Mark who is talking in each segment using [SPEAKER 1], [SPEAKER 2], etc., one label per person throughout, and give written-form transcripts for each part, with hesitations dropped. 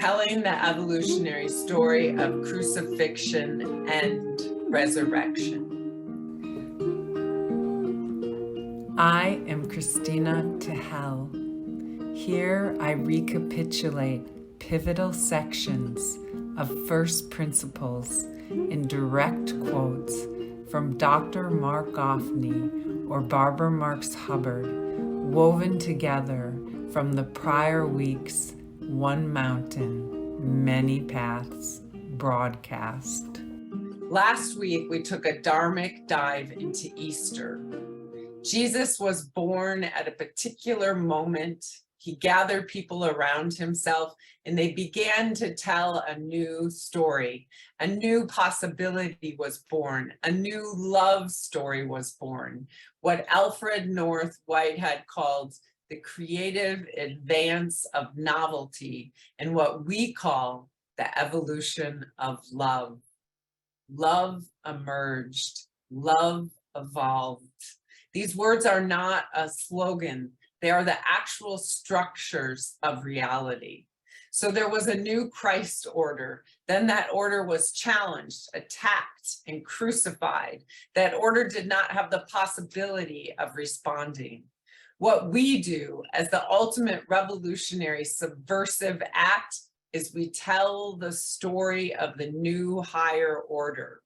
[SPEAKER 1] telling the evolutionary story of crucifixion and resurrection. I am Kristina Tahel. Here I recapitulate pivotal sections of first principles in direct quotes from Dr. Marc Gafni or Barbara Marx Hubbard, woven together from the prior week's One Mountain, Many Paths broadcast. Last week, we took a dharmic dive into Easter. Jesus was born at a particular moment. He gathered people around himself, and they began to tell a new story. A new possibility was born. A new love story was born. What Alfred North Whitehead called the creative advance of novelty, and what we call the evolution of love. Love emerged. Love evolved. These words are not a slogan. They are the actual structures of reality. So there was a new Christ order. Then that order was challenged, attacked, and crucified. That order did not have the possibility of responding. What we do as the ultimate revolutionary subversive act is we tell the story of the new higher order.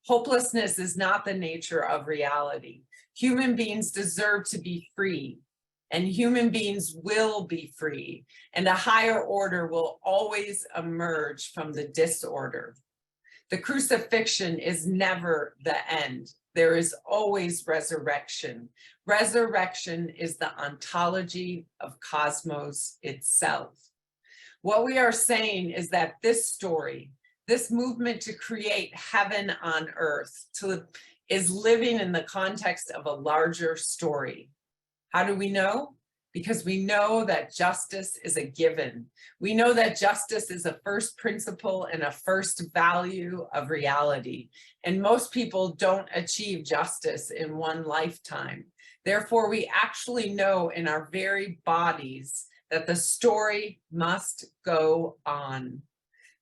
[SPEAKER 1] Hopelessness is not the nature of reality. Human beings deserve to be free, and human beings will be free, and a higher order will always emerge from the disorder. The crucifixion is never the end. There is always resurrection. Resurrection is the ontology of cosmos itself. What we are saying is that this story, this movement to create heaven on earth, is living in the context of a larger story. How do we know? Because we know that justice is a given. We know that justice is a first principle and a first value of reality. And most people don't achieve justice in one lifetime. Therefore, we actually know in our very bodies that the story must go on.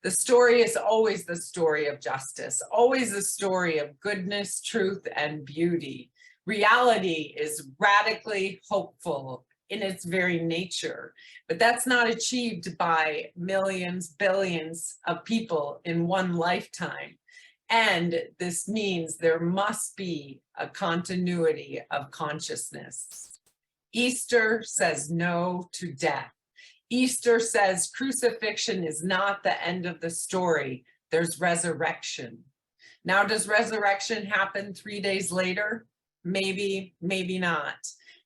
[SPEAKER 1] The story is always the story of justice, always the story of goodness, truth, and beauty. Reality is radically hopeful in its very nature, but that's not achieved by millions, billions of people in one lifetime. And this means there must be a continuity of consciousness. Easter says no to death. Easter says crucifixion is not the end of the story. There's resurrection. Now, does resurrection happen 3 days later? Maybe, maybe not.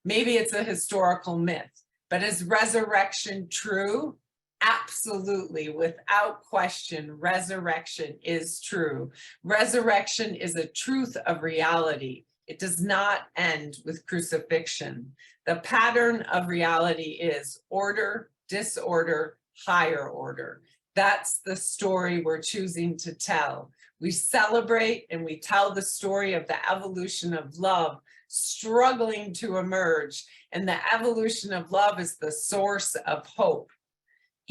[SPEAKER 1] Maybe it's a historical myth. But is resurrection true? Absolutely, without question, resurrection is true. Resurrection is a truth of reality. It does not end with crucifixion. The pattern of reality is order, disorder, higher order. That's the story we're choosing to tell. We celebrate and we tell the story of the evolution of love struggling to emerge, and the evolution of love is the source of hope.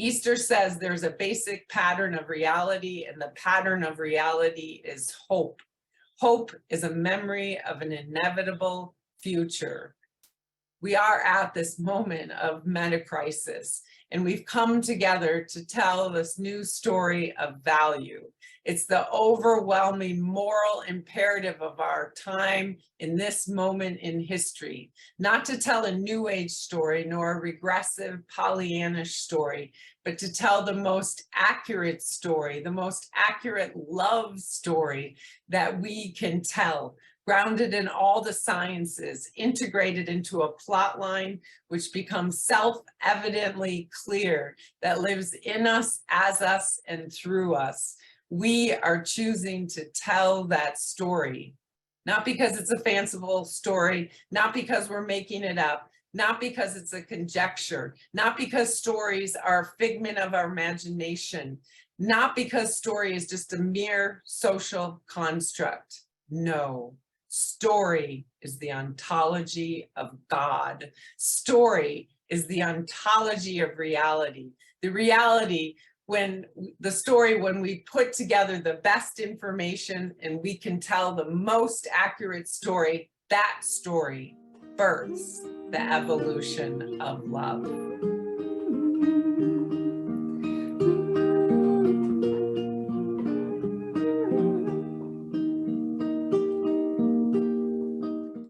[SPEAKER 1] Easter says there's a basic pattern of reality, and the pattern of reality is hope. Hope is a memory of an inevitable future. We are at this moment of meta-crisis, and we've come together to tell this new story of value. It's the overwhelming moral imperative of our time in this moment in history, not to tell a New Age story nor a regressive Pollyannish story, but to tell the most accurate story, the most accurate love story that we can tell, grounded in all the sciences, integrated into a plot line which becomes self-evidently clear, that lives in us, as us, and through us. We are choosing to tell that story, not because it's a fanciful story, not because we're making it up, not because it's a conjecture, not because stories are a figment of our imagination, not because story is just a mere social construct. No. Story is the ontology of God. Story is the ontology of reality, the reality
[SPEAKER 2] when we put together the best information and we can tell the most accurate story, that story births the evolution of love.